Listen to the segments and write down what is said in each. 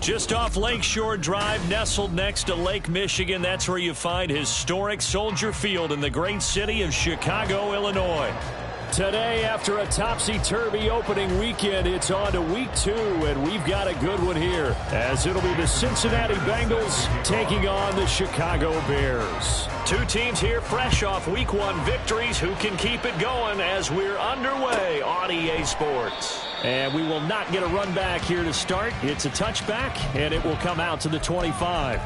Just off Lakeshore Drive, nestled next to Lake Michigan. That's where you find historic Soldier Field in the great city of Chicago, Illinois. Today, after a topsy-turvy opening weekend, it's on to week 2, and we've got a good one here, as it'll be the Cincinnati Bengals taking on the Chicago Bears. Two teams here fresh off week 1 victories. Who can keep it going as we're underway on EA Sports? And we will not get a run back here to start. It's a touchback, and it will come out to the 25.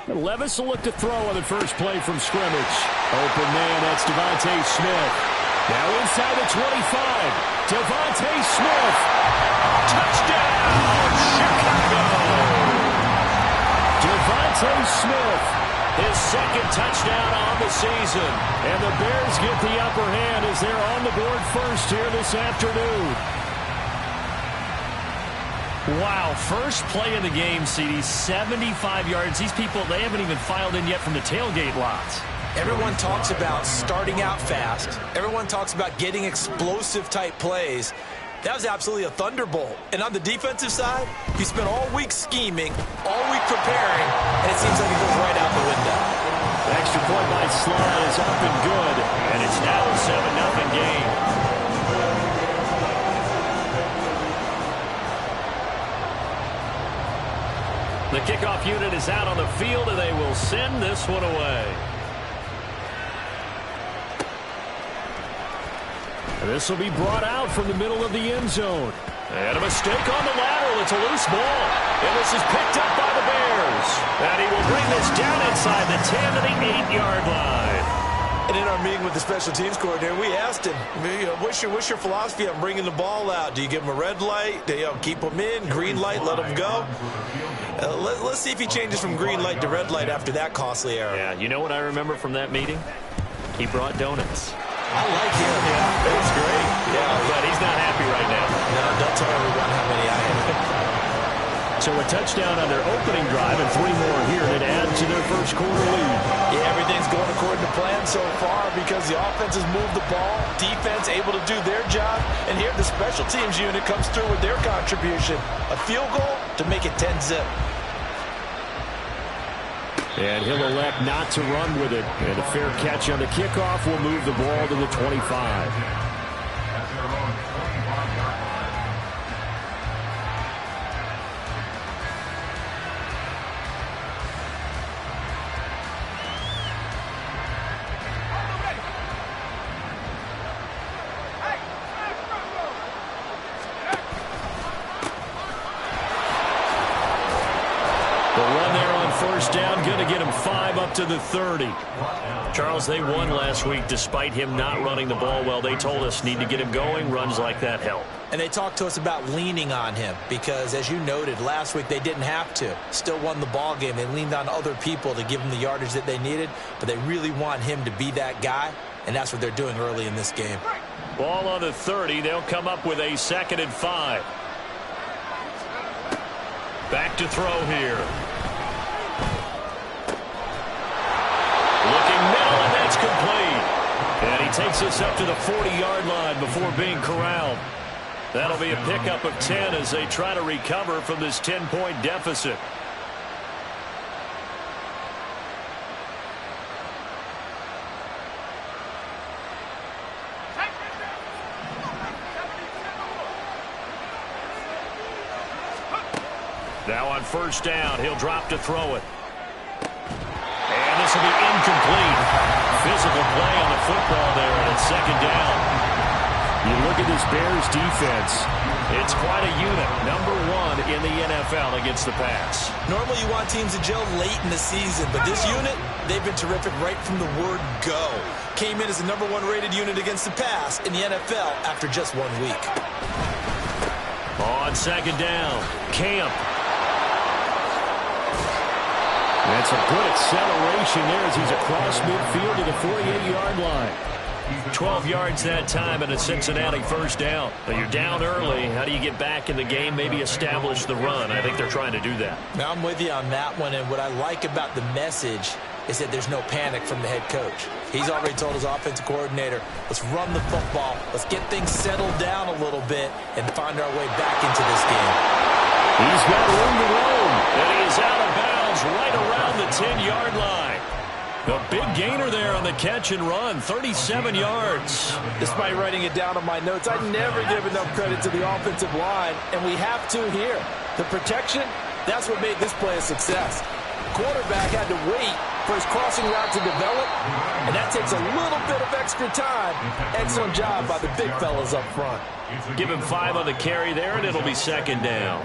Levis will look to throw on the first play from scrimmage. Open man, that's Devontae Smith. Now inside the 25. Devontae Smith. Touchdown, Chicago! Devontae Smith, his second touchdown on the season. And the Bears get the upper hand as they're on the board first here this afternoon. Wow, first play of the game, CD, 75 yards. These people, they haven't even filed in yet from the tailgate lots. Everyone talks about starting out fast. Everyone talks about getting explosive-type plays. That was absolutely a thunderbolt. And on the defensive side, he spent all week scheming, all week preparing, and it seems like it goes right out the window. The extra point by Slide is up and good, and it's now a 7-0 game. The kickoff unit is out on the field, and they will send this one away. This will be brought out from the middle of the end zone. And a mistake on the lateral. It's a loose ball. And this is picked up by the Bears. And he will bring this down inside the 10 to the 8-yard line. And in our meeting with the special teams coordinator, we asked him, what's your philosophy on bringing the ball out? Do you give him a red light? Do you keep him in? Green light, let him go? Let's see if he changes from green light to red light after that costly error. Yeah, you know what I remember from that meeting? He brought donuts. I like him. Yeah, that's great. Yeah, but he's not happy right now. No, don't tell everyone how many I have. So a touchdown on their opening drive and 3 more here to add to their first quarter lead. Yeah, everything's going according to plan so far because the offense has moved the ball, defense able to do their job, and here the special teams unit comes through with their contribution. A field goal to make it 10-zip. And he'll elect not to run with it. And a fair catch on the kickoff will move the ball to the 25. Down, going to get him 5 up to the 30. Charles, they won last week despite him not running the ball well. They told us need to get him going. Runs like that help. And they talked to us about leaning on him because, as you noted, last week they didn't have to. Still won the ball game. They leaned on other people to give them the yardage that they needed, but they really want him to be that guy, and that's what they're doing early in this game. Ball on the 30. They'll come up with a 2nd and 5. Back to throw here. Looking middle, and that's complete. And he takes us up to the 40-yard line before being corralled. That'll be a pickup of 10 as they try to recover from this 10-point deficit. Now on first down, he'll drop to throw it. And this will be incomplete. Physical play on the football there, and it's 2nd down. You look at this Bears defense. It's quite a unit. Number 1 in the NFL against the pass. Normally you want teams to gel late in the season, but this unit, they've been terrific right from the word go. Came in as the number 1 rated unit against the pass in the NFL after just 1 week. On 2nd down, Camp. That's a good acceleration there as he's across midfield to the 48-yard line. 12 yards that time and a Cincinnati first down. But you're down early. How do you get back in the game? Maybe establish the run. I think they're trying to do that. Now I'm with you on that one, and what I like about the message is that there's no panic from the head coach. He's already told his offensive coordinator, let's run the football, let's get things settled down a little bit, and find our way back into this game. He's got room to roam, and he is out of bounds right around the 10-yard line. The big gainer there on the catch and run, 37 yards. Despite writing it down on my notes, I never give enough credit to the offensive line, and we have to here. The protection, that's what made this play a success. Quarterback had to wait for his crossing route to develop, and that takes a little bit of extra time. Excellent job by the big fellas up front. Give him 5 on the carry there, and it'll be second down.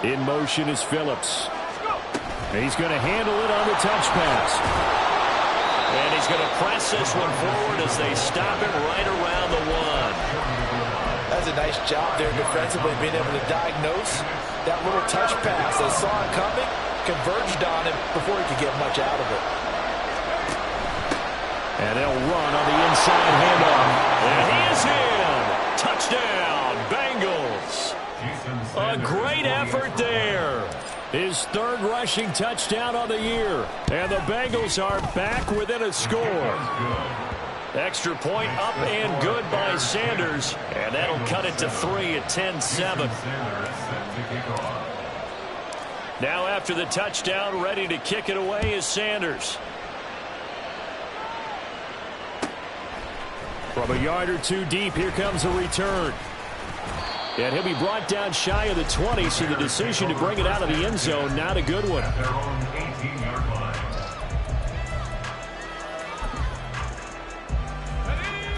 In motion is Phillips. He's going to handle it on the touch pass. And he's going to press this one forward as they stop him right around the 1. That's a nice job there defensively, being able to diagnose that little touch pass. They saw it coming, converged on him before he could get much out of it. And they'll run on the inside handoff. And he is in. Touchdown, Bengals. A great effort there. His 3rd rushing touchdown on the year. And the Bengals are back within a score. Extra point up and good by Sanders. And that'll cut it to 3 at 10-7. Now after the touchdown, ready to kick it away is Sanders. From a yard or 2 deep, here comes a return. And he'll be brought down shy of the 20, so the decision to bring it out of the end zone, not a good one.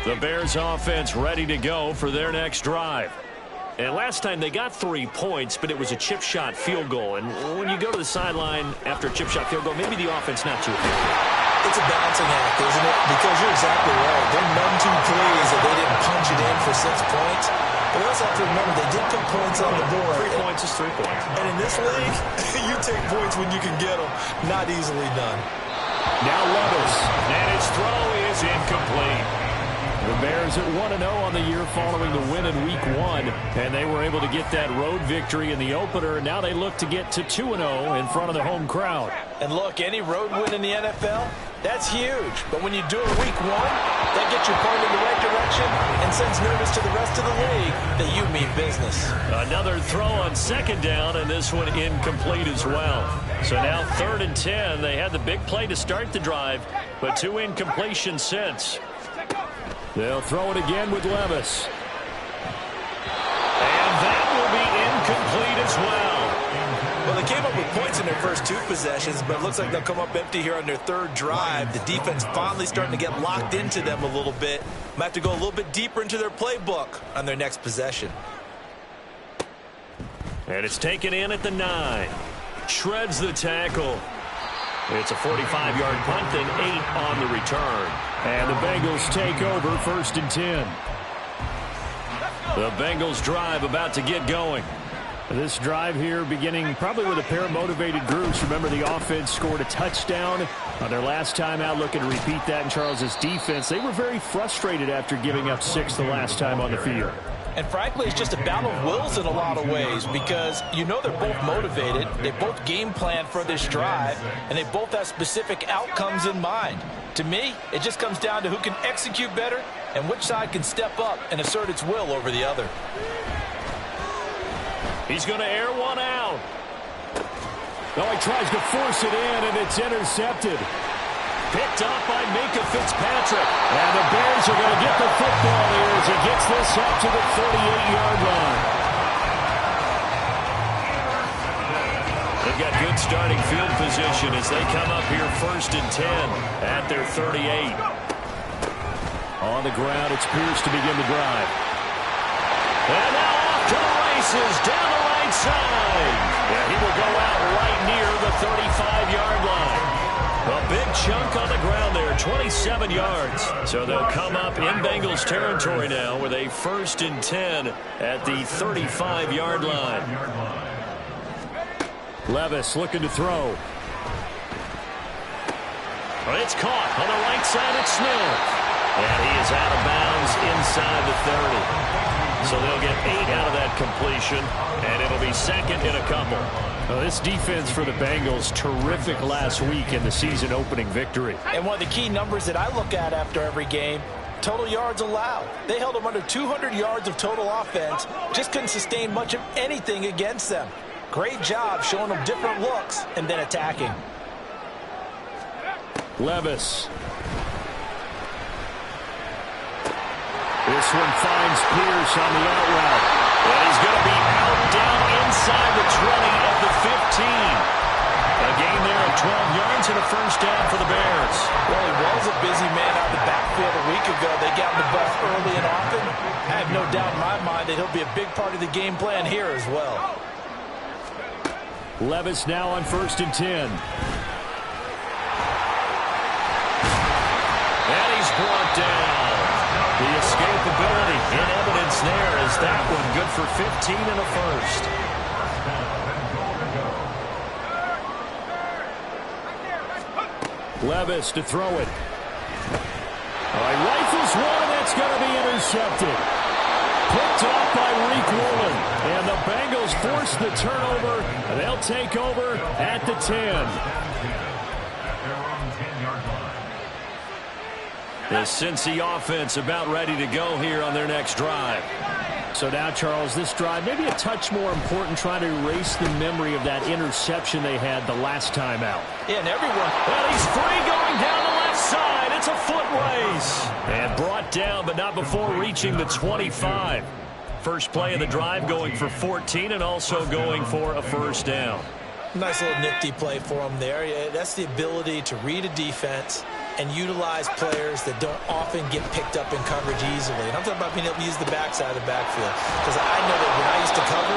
The Bears offense ready to go for their next drive. And last time they got 3 points, but it was a chip shot field goal. And when you go to the sideline after a chip shot field goal, maybe the offense not too happy. It's a balancing act, isn't it? Because you're exactly right. They're none too pleased that they didn't punch it in for 6 points. But we also have to remember they did put points on the board. 3 points is 3 points. And in this league, you take points when you can get them. Not easily done. Now Levis. And his throw is incomplete. The Bears at 1-0 on the year following the win in Week 1. And they were able to get that road victory in the opener. Now they look to get to 2-0 in front of the home crowd. And look, any road win in the NFL, that's huge. But when you do it Week 1, that gets you pointed in the right direction and sends notice to the rest of the league that you mean business. Another throw on 2nd down, and this one incomplete as well. So now 3rd and 10. They had the big play to start the drive, but 2 incompletions since. They'll throw it again with Levis. And that will be incomplete as well. Well, they came up with points in their first 2 possessions, but it looks like they'll come up empty here on their 3rd drive. The defense finally starting to get locked into them a little bit. Might have to go a little bit deeper into their playbook on their next possession. And it's taken in at the 9. Shreds the tackle. It's a 45-yard punt and 8 on the return. And the Bengals take over 1st and 10. The Bengals drive about to get going. This drive here beginning probably with a pair of motivated groups. Remember, the offense scored a touchdown on their last time out, looking to repeat that in Charles's defense. They were very frustrated after giving up 6 the last time on the field. And frankly, it's just a battle of wills in a lot of ways because you know they're both motivated. They both game plan for this drive, and they both have specific outcomes in mind. To me, it just comes down to who can execute better and which side can step up and assert its will over the other. He's going to air one out. No, he tries to force it in, and it's intercepted. Picked up by Minka Fitzpatrick. And the Bears are going to get the football here as he gets this up to the 38-yard line. They've got good starting field position as they come up here 1st and 10 at their 38. On the ground, it's Pierce to begin the drive. And now off to the races down the right side. And he will go out right near the 35-yard line. A big chunk on the ground there, 27 yards. So they'll come up in Bengals territory now with a 1st and 10 at the 35-yard line. Levis looking to throw. It's caught on the right side at Smith. And he is out of bounds inside the 30. So they'll get 8 out of that completion, and it'll be second and a couple. Well, this defense for the Bengals, terrific last week in the season-opening victory. And one of the key numbers that I look at after every game, total yards allowed. They held them under 200 yards of total offense, just couldn't sustain much of anything against them. Great job showing them different looks and then attacking. Levis. This one finds Pierce on the out route. And he's going to be out down inside the 20 at the 15. A gain there of 12 yards and a first down for the Bears. Well, he was a busy man out of the backfield a week ago. They got the ball early and often. I have no doubt in my mind that he'll be a big part of the game plan here as well. Levis now on 1st and 10. And he's brought down. The escapability in evidence there is that one good for 15 and a first. Levis to throw it. All right, rifles one, and that's going to be intercepted. Picked off by Reek Woolen. And the Bengals force the turnover. And they'll take over at the 10. The Cincy offense about ready to go here on their next drive. So now, Charles, this drive maybe a touch more important, trying to erase the memory of that interception they had the last time out. Yeah, and everyone. Well, he's free going down the left side. It's a foot race. And brought down, but not before reaching the 25. First play of the drive going for 14 and also going for a first down. Nice little nifty play for him there. Yeah, that's the ability to read a defense and utilize players that don't often get picked up in coverage easily. And I'm talking about being able to use the backside of the backfield. Because I know that when I used to cover,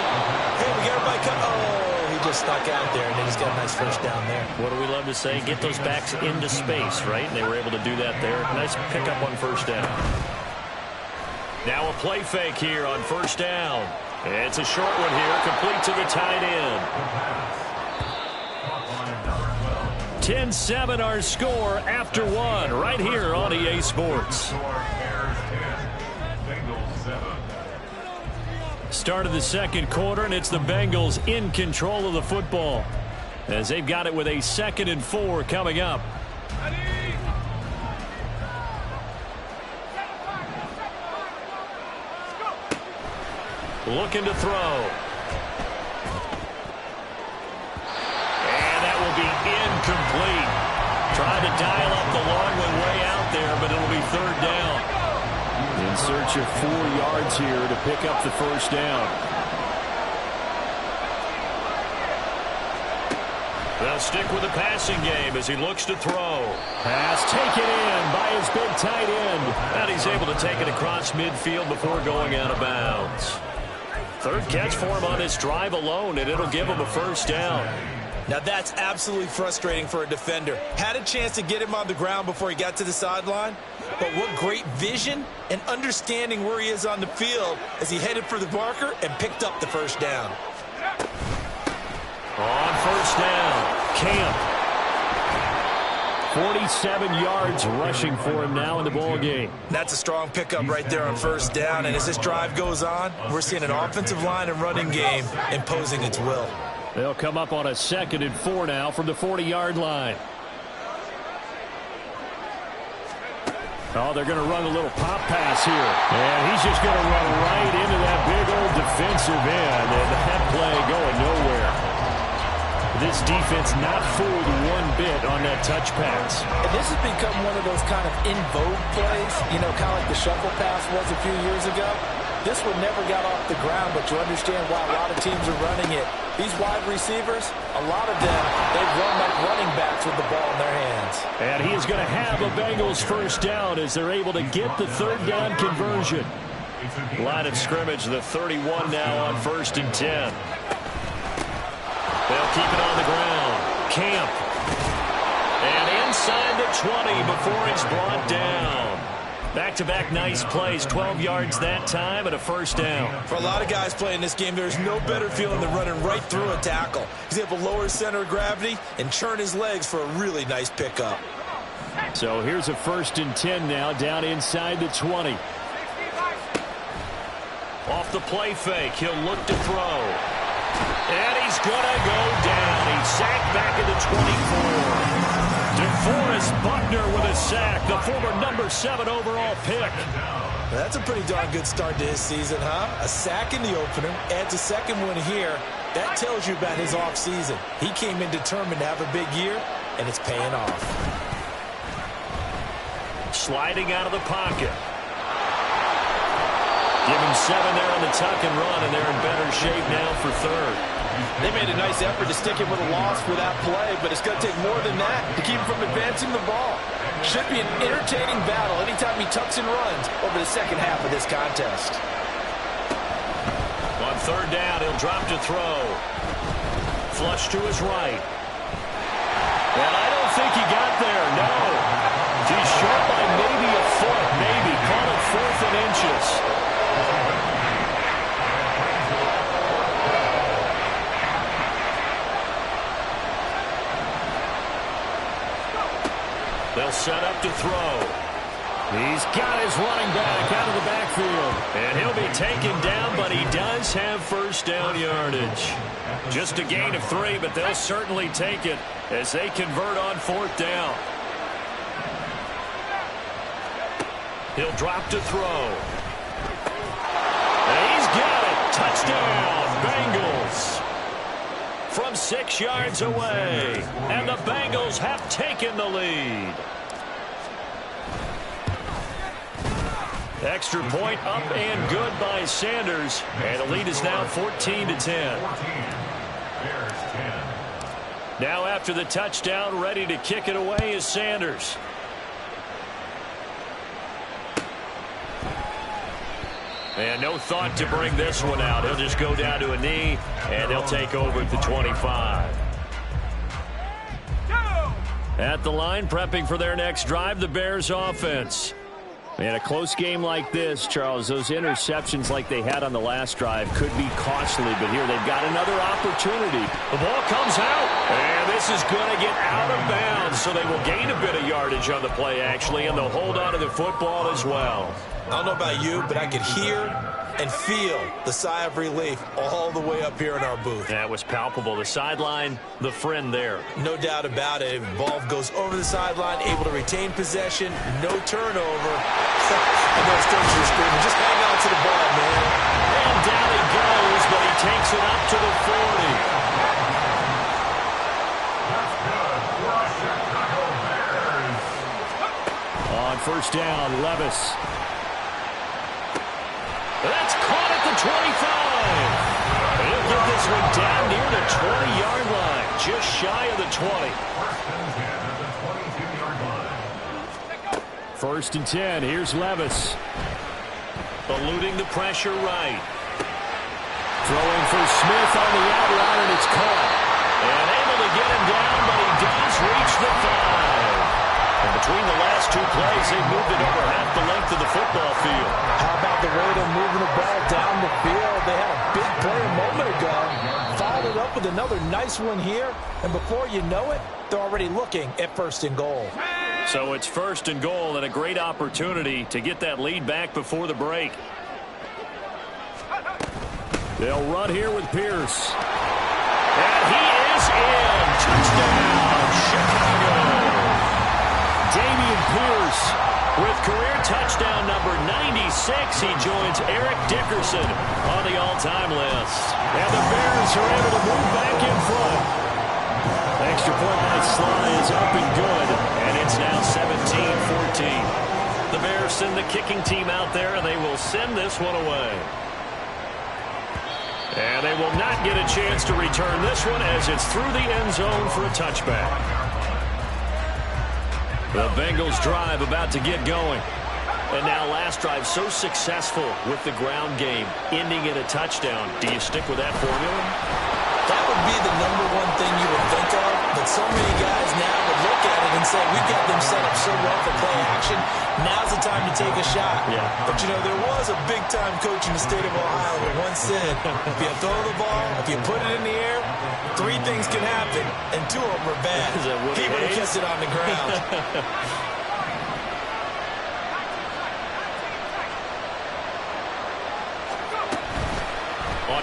hey, we got everybody cut. Oh, he just stuck out there, and they just got a nice first down there. What do we love to say? Get those backs into space, right? And they were able to do that there. Nice pickup on first down. Now a play fake here on first down. It's a short one here, complete to the tight end. 10-7 our score after one right here on EA Sports. Start of the second quarter, and it's the Bengals in control of the football as they've got it with a 2nd and 4 coming up. Looking to throw. Incomplete. Tried to dial up the long one way out there, but it'll be 3rd down. In search of 4 yards here to pick up the first down. They'll stick with the passing game as he looks to throw. Pass taken in by his big tight end. And he's able to take it across midfield before going out of bounds. 3rd catch for him on this drive alone, and it'll give him a first down. Now that's absolutely frustrating for a defender. Had a chance to get him on the ground before he got to the sideline, but what great vision and understanding where he is on the field as he headed for the marker and picked up the first down. On first down, Camp. 47 yards rushing for him now in the ball game. That's a strong pickup right there on first down, and as this drive goes on, we're seeing an offensive line and running game imposing its will. They'll come up on a 2nd and 4 now from the 40-yard line. Oh, they're going to run a little pop pass here. And he's just going to run right into that big old defensive end. And that play going nowhere. This defense not fooled one bit on that touch pass. And this has become one of those kind of in vogue plays, you know, kind of like the shuffle pass was a few years ago. This one never got off the ground, but you understand why a lot of teams are running it. These wide receivers, a lot of them, they run like running backs with the ball in their hands. And he is going to have a Bengals first down as they're able to get the 3rd down conversion. Line of scrimmage, the 31 now on 1st and 10. They'll keep it on the ground. Camp. And inside the 20 before he's brought down. Back-to-back nice plays, 12 yards that time and a first down. For a lot of guys playing this game, there's no better feeling than running right through a tackle. He's able to lower his center of gravity and churn his legs for a really nice pickup. So here's a 1st and 10 now, down inside the 20. Off the play fake, he'll look to throw. And he's going to go down. He's sacked back at the 24. DeForest Buckner with a sack, the former number 7 overall pick. That's a pretty darn good start to his season, huh? A sack in the opener, adds a second one here. That tells you about his offseason. He came in determined to have a big year, and it's paying off. Sliding out of the pocket. Give him 7 there on the tuck and run, and they're in better shape now for third. They made a nice effort to stick him with a loss for that play, but it's going to take more than that to keep him from advancing the ball. Should be an entertaining battle anytime he tucks and runs over the second half of this contest. On third down, he'll drop to throw. Flush to his right. And I don't think he got there, no. He's short by maybe a foot, maybe. Call it 4th and inches. They'll set up to throw. He's got his running back out of the backfield. And he'll be taken down, but he does have first down yardage. Just a gain of 3, but they'll certainly take it as they convert on 4th down. He'll drop to throw. And he's got it. Touchdown, Bengals. From 6 yards away. And the Bengals have taken the lead. Extra point up and good by Sanders. And the lead is now 14-10. Now after the touchdown, ready to kick it away is Sanders. And no thought to bring this one out. He'll just go down to a knee, and they'll take over at the 25. At the line, prepping for their next drive, the Bears offense. And a close game like this, Charles, those interceptions like they had on the last drive could be costly, but here they've got another opportunity. The ball comes out, and this is going to get out of bounds, so they will gain a bit of yardage on the play, actually, and they'll hold on to the football as well. I don't know about you, but I could hear and feel the sigh of relief all the way up here in our booth. That was palpable. The sideline, the friend there. No doubt about it. Ball goes over the sideline, able to retain possession, no turnover. I know it's dangerous to scream. Just hang on to the ball, man. And down he goes, but he takes it up to the 40. On first down, Levis. That's caught at the 25. He'll get this one down near the 20-yard line, just shy of the 20. First and 10, here's Levis. Eluding the pressure right. Throwing for Smith on the out route, and it's caught. And able to get him down, but he does reach the 5. And between the last 2 plays, they moved it over half the length of the football field. How about the way they're moving the ball down the field? They had a big play a moment ago. Followed it up with another nice one here. And before you know it, they're already looking at first and goal. So it's first and goal and a great opportunity to get that lead back before the break. They'll run here with Pierce. And he is in. Touchdown, Chicago. Damian Pierce with career touchdown number 96. He joins Eric Dickerson on the all-time list. And the Bears are able to move back in front. Extra point by Sly is up and good, and it's now 17-14. The Bears send the kicking team out there, and they will send this one away. And they will not get a chance to return this one as it's through the end zone for a touchback. The Bengals drive about to get going. And now last drive so successful with the ground game, ending in a touchdown. Do you stick with that formula? That would be the #1 thing you would think of, but so many guys now would look at it and say, we've got them set up so well for play action. Now's the time to take a shot. Yeah. But, you know, there was a big-time coach in the state of Ohio that once said, if you throw the ball, if you put it in the air, 3 things can happen, and 2 of them are bad. He would have kept it on the ground.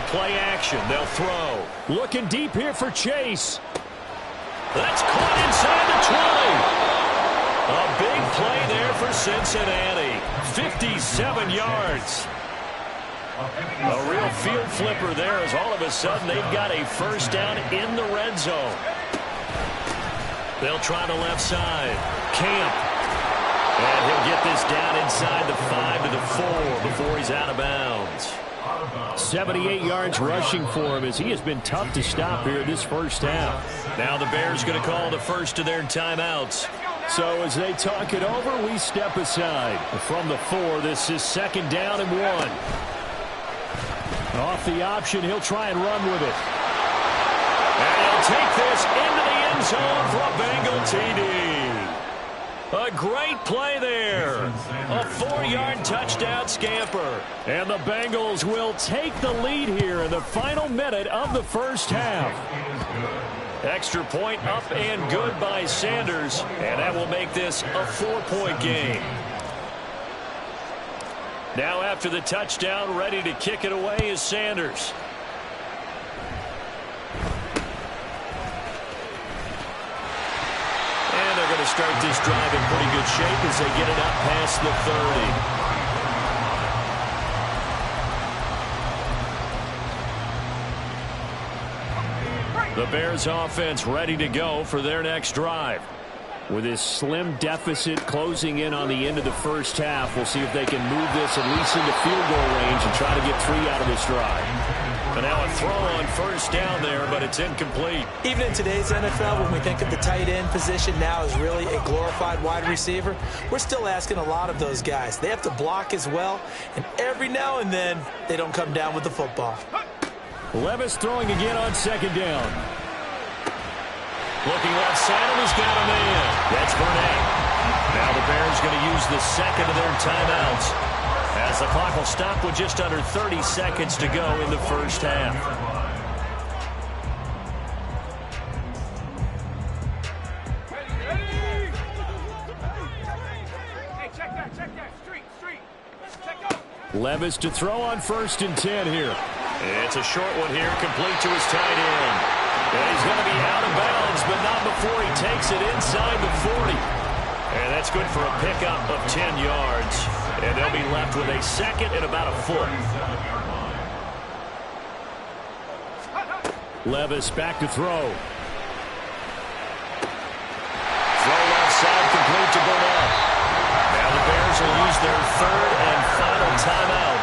play action. They'll throw. Looking deep here for Chase. That's caught inside the 20. A big play there for Cincinnati. 57 yards. A real field flipper there as all of a sudden they've got a first down in the red zone. They'll try the left side. Camp. And he'll get this down inside the 5 to the 4 before he's out of bounds. 78 yards rushing for him as he has been tough to stop here this first half. Now the Bears going to call the first of their timeouts. So as they talk it over, we step aside. From the 4, this is 2nd down and 1. Off the option, he'll try and run with it. And he'll take this into the end zone for a Bengal TD. A great play there. A 4-yard touchdown scamper. And the Bengals will take the lead here in the final minute of the first half. Extra point up and good by Sanders. And that will make this a 4-point game. Now after the touchdown, ready to kick it away is Sanders. And they're going to start this drive in pretty good shape as they get it up past the 30. The Bears offense ready to go for their next drive. With this slim deficit closing in on the end of the first half, we'll see if they can move this at least into field goal range and try to get 3 out of this drive. And now a throw on first down there, but it's incomplete. Even in today's NFL, when we think of the tight end position now as really a glorified wide receiver, we're still asking a lot of those guys. They have to block as well, and every now and then they don't come down with the football. Levis throwing again on 2nd down. Looking left side, and he's got a man. That's Burnett. Now the Bears going to use the second of their timeouts as the clock will stop with just under 30 seconds to go in the first half. Levis to throw on 1st and 10 here. It's a short one here, complete to his tight end. And he's going to be out of bounds, but not before he takes it inside the 40. And that's good for a pickup of 10 yards. And they'll be left with a 2nd and about a foot. Levis back to throw. Throw left side, complete to Burnett. Now the Bears will use their 3rd and final timeout.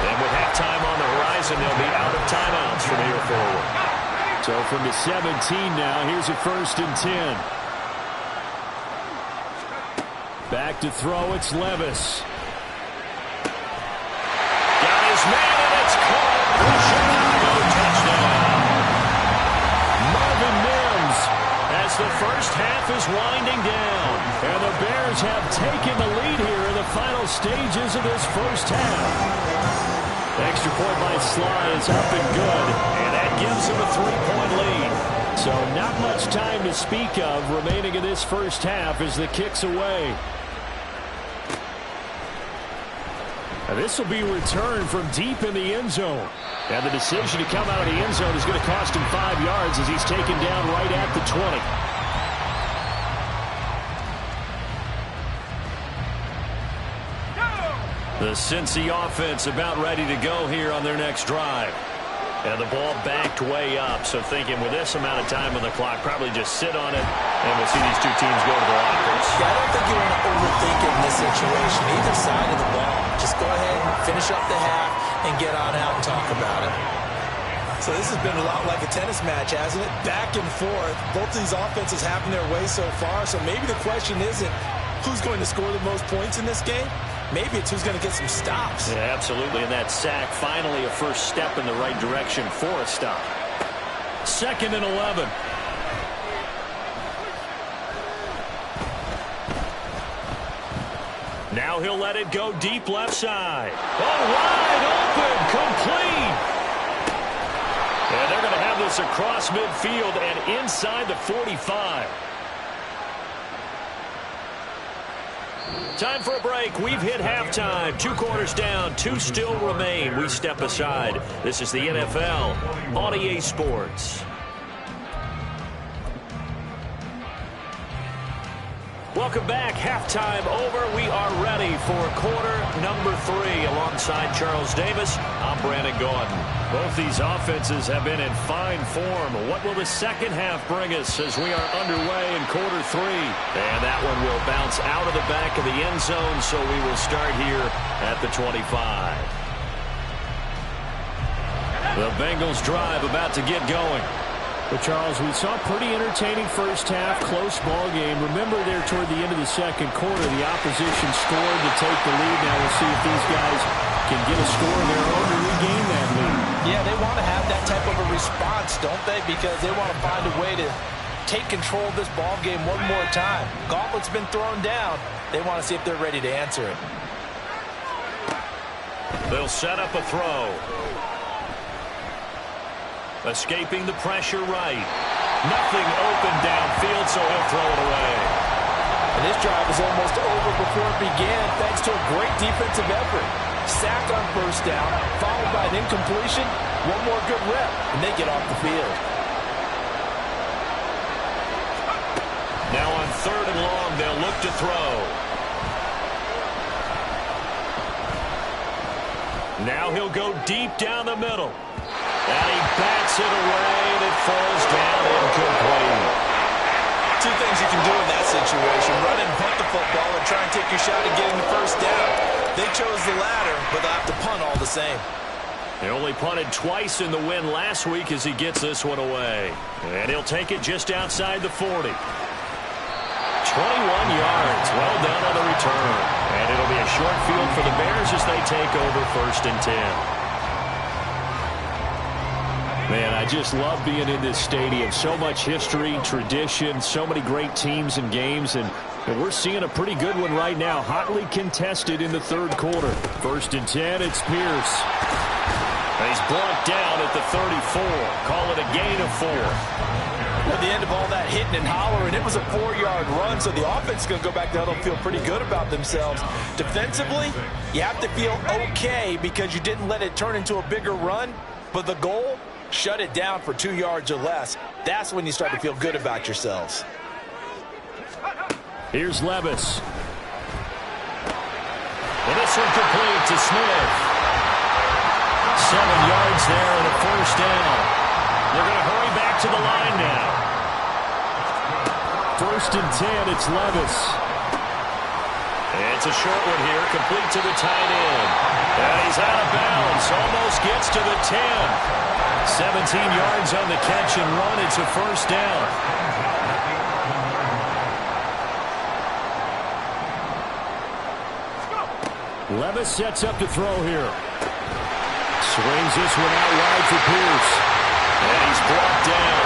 And with halftime on the horizon, they'll be out of timeouts from here forward. So from the 17 now, here's a 1st and 10. Back to throw, it's Levis. Got his man, and it's caught for a Chicago touchdown. Marvin Mims as the first half is winding down. And the Bears have taken the lead here in the final stages of this first half. Extra point by Sly is up and good, and that gives him a 3-point lead. So not much time to speak of remaining in this first half as the kick's away. And this will be returned from deep in the end zone. And the decision to come out of the end zone is going to cost him 5 yards as he's taken down right at the 20. The Cincy offense about ready to go here on their next drive. And the ball backed way up, so thinking with this amount of time on the clock, probably just sit on it, and we'll see these two teams go to the lockers. Yeah, I don't think you want to overthink it in this situation, either side of the ball. Just go ahead and finish up the half and get on out and talk about it. So this has been a lot like a tennis match, hasn't it? Back and forth. Both of these offenses having their way so far, so maybe the question isn't who's going to score the most points in this game. Maybe it's who's going to get some stops. Yeah, absolutely. And that sack, finally a first step in the right direction for a stop. 2nd and 11. Now he'll let it go deep left side. Oh, wide open, complete. And they're going to have this across midfield and inside the 45. Time for a break. We've hit halftime. 2 quarters down. 2 still remain. We step aside. This is the NFL on EA Sports. Welcome back. Halftime over. We are ready for quarter number 3. Alongside Charles Davis, I'm Brandon Gaudin. Both these offenses have been in fine form. What will the second half bring us as we are underway in quarter 3? And that one will bounce out of the back of the end zone, so we will start here at the 25. The Bengals drive about to get going. But, Charles, we saw a pretty entertaining first half, close ball game. Remember there toward the end of the second quarter, the opposition scored to take the lead. Now we'll see if these guys can get a score of their own to regain that lead. Yeah, they want to have that type of a response, don't they? Because they want to find a way to take control of this ball game one more time. Gauntlet's been thrown down. They want to see if they're ready to answer it. They'll set up a throw. Escaping the pressure right. Nothing open downfield, so he'll throw it away. And this drive is almost over before it began thanks to a great defensive effort. Sack on first down, followed by an incompletion. One more good rep, and they get off the field. Now on 3rd and long, they'll look to throw. Now he'll go deep down the middle. And he bats it away, and it falls down incomplete. 2 things you can do in that situation: run and punt the football and try and take your shot at getting the first down. They chose the latter, but they'll have to punt all the same. He only punted twice in the win last week as he gets this one away. And he'll take it just outside the 40. 21 yards. Well done on the return. And it'll be a short field for the Bears as they take over 1st and 10. Man, I just love being in this stadium. So much history, tradition, so many great teams and games, and we're seeing a pretty good one right now. Hotly contested in the 3rd quarter. 1st and 10, it's Pierce. And he's blocked down at the 34. Call it a gain of 4. At the end of all that hitting and hollering, it was a 4-yard run, so the offense is going to go back down and feel pretty good about themselves. Defensively, you have to feel okay because you didn't let it turn into a bigger run, but the goal, shut it down for 2 yards or less. That's when you start to feel good about yourselves. Here's Levis. And this one complete to Smith. 7 yards there and a 1st down. They're going to hurry back to the line now. 1st and 10, it's Levis. It's a short one here, complete to the tight end. And he's out of bounds, almost gets to the 10. 17 yards on the catch and run. It's a 1st down. Levis sets up to throw here. Swings this one out wide for Pierce. And he's brought down.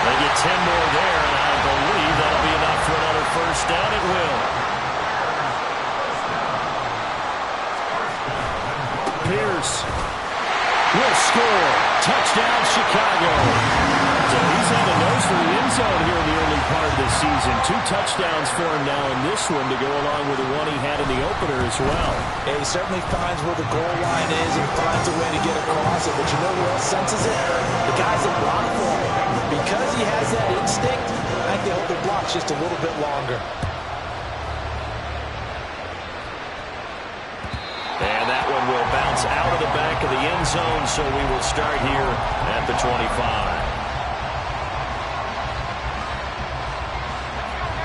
They get 10 more there, and I believe that'll be enough for another 1st down. It will. Pierce will score. Touchdown, Chicago. So he's had a nose for the end zone here in the early part of this season. 2 touchdowns for him now in this one to go along with the one he had in the opener as well. Yeah, he certainly finds where the goal line is and finds a way to get across it. But you know who else senses it? The guys that block for him. Because he has that instinct, I think they hold their blocks just a little bit longer. And that one will bounce out of the back of the end zone, so we will start here at the 25.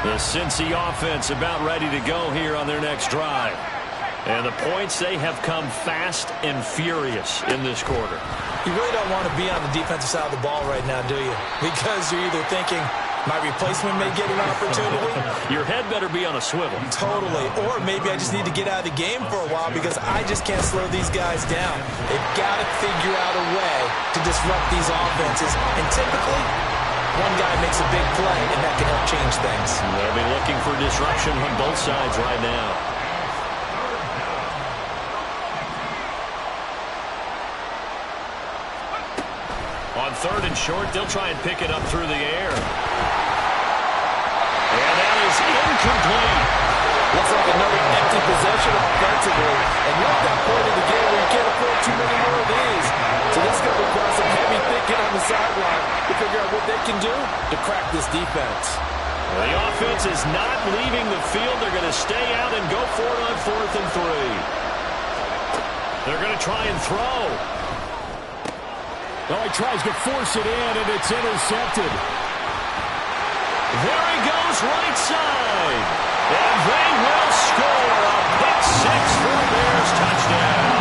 The Cincy offense about ready to go here on their next drive. And the points, they have come fast and furious in this quarter. You really don't want to be on the defensive side of the ball right now, do you? Because you're either thinking, my replacement may get an opportunity. Your head better be on a swivel. Totally. Or maybe I just need to get out of the game for a while because I just can't slow these guys down. They've got to figure out a way to disrupt these offenses. And typically, one guy makes a big play, and that can help change things. They'll be looking for disruption from both sides right now. On 3rd and short, they'll try and pick it up through the air. And that is incomplete. Looks like another empty possession offensively. And you're at that point in the game where you can't afford too many more of these. So this is going to require some heavy thinking on the sideline to figure out what they can do to crack this defense. Well, the offense is not leaving the field. They're going to stay out and go for it on 4th and 3. They're going to try and throw. Oh, he tries to force it in, and it's intercepted. There he goes, right side. And they will score a pick six for the Bears touchdown.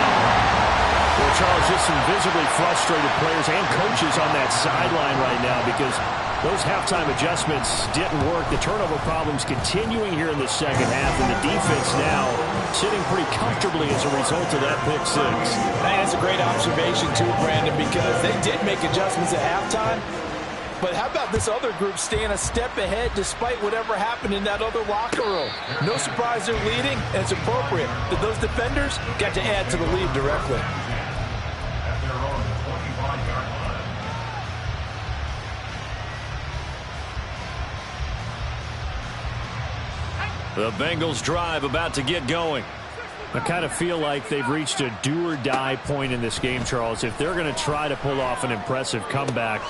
Well, Charles, just some visibly frustrated players and coaches on that sideline right now because those halftime adjustments didn't work. The turnover problems continuing here in the second half, and the defense now sitting pretty comfortably as a result of that pick six. That's a great observation, too, Brandon, because they did make adjustments at halftime. But how about this other group staying a step ahead despite whatever happened in that other locker room? No surprise they're leading, and it's appropriate that those defenders got to add to the lead directly. The Bengals drive about to get going. I kind of feel like they've reached a do-or-die point in this game, Charles. If they're going to try to pull off an impressive comeback,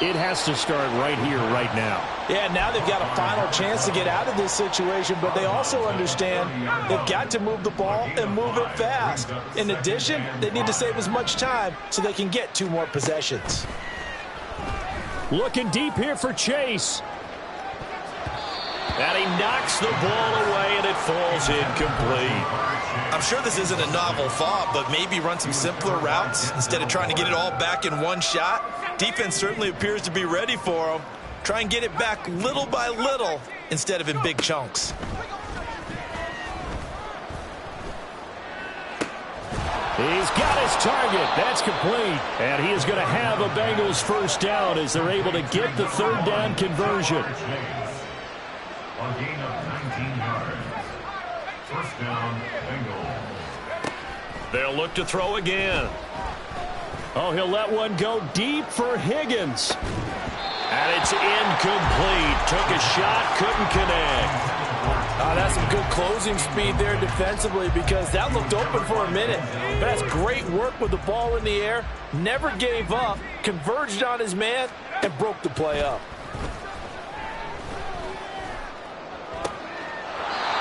it has to start right here, right now. Yeah, now they've got a final chance to get out of this situation, but they also understand they've got to move the ball and move it fast. In addition, they need to save as much time so they can get 2 more possessions. Looking deep here for Chase. And he knocks the ball away, and it falls incomplete. I'm sure this isn't a novel thought, but maybe run some simpler routes instead of trying to get it all back in one shot. Defense certainly appears to be ready for him. Try and get it back little by little instead of in big chunks. He's got his target. That's complete. And he is going to have a Bengals first down as they're able to get the 3rd down conversion. A gain of 19 yards. First down, Bengals. They'll look to throw again. Oh, he'll let one go deep for Higgins. And it's incomplete. Took a shot, couldn't connect. That's some good closing speed there defensively because that looked open for a minute. But that's great work with the ball in the air. Never gave up, converged on his man, and broke the play up.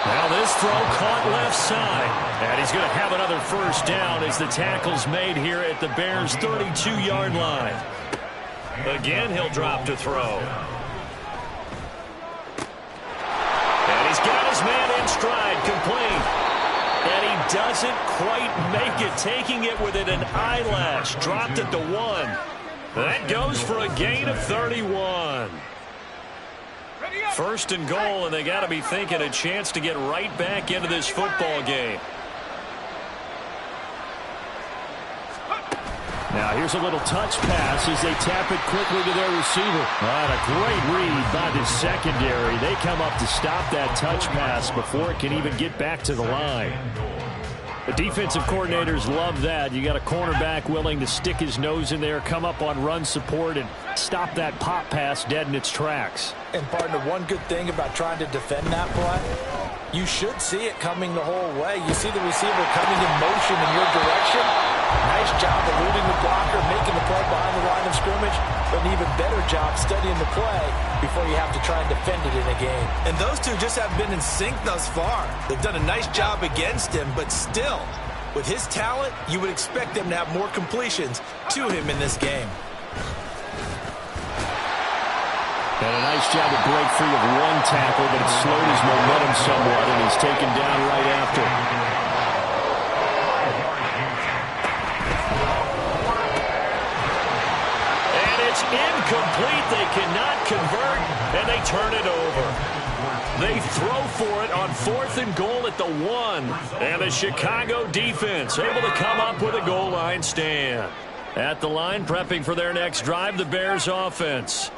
Now this throw caught left side. And he's going to have another first down as the tackle's made here at the Bears' 32-yard line. Again, he'll drop to throw. And he's got his man in stride, complete. And he doesn't quite make it, taking it within an eyelash. Dropped it to 1. That goes for a gain of 31. First and goal, and they got to be thinking a chance to get right back into this football game. Now here's a little touch pass as they tap it quickly to their receiver. A great read by the secondary. They come up to stop that touch pass before it can even get back to the line. The defensive coordinators love that. You got a cornerback willing to stick his nose in there, come up on run support, and stop that pop pass dead in its tracks. And partner, one good thing about trying to defend that play, you should see it coming the whole way. You see the receiver coming in motion in your direction. Nice job eluding the blocker, making the play behind the line of scrimmage, but an even better job studying the play before you have to try and defend it in a game. And those two just have been in sync thus far. They've done a nice job against him, but still, with his talent, you would expect them to have more completions to him in this game. And a nice job to break free of one tackle, but it slowed his momentum somewhat, and he's taken down right after. And it's incomplete. They cannot convert, and they turn it over. They throw for it on 4th and goal at the 1. And the Chicago defense able to come up with a goal line stand. At the line, prepping for their next drive, the Bears offense.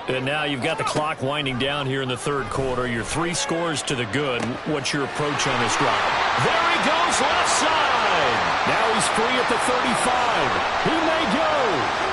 And now you've got the clock winding down here in the 3rd quarter. Your 3 scores to the good. What's your approach on this drive? There he goes, left side. Now he's free at the 35. He may go.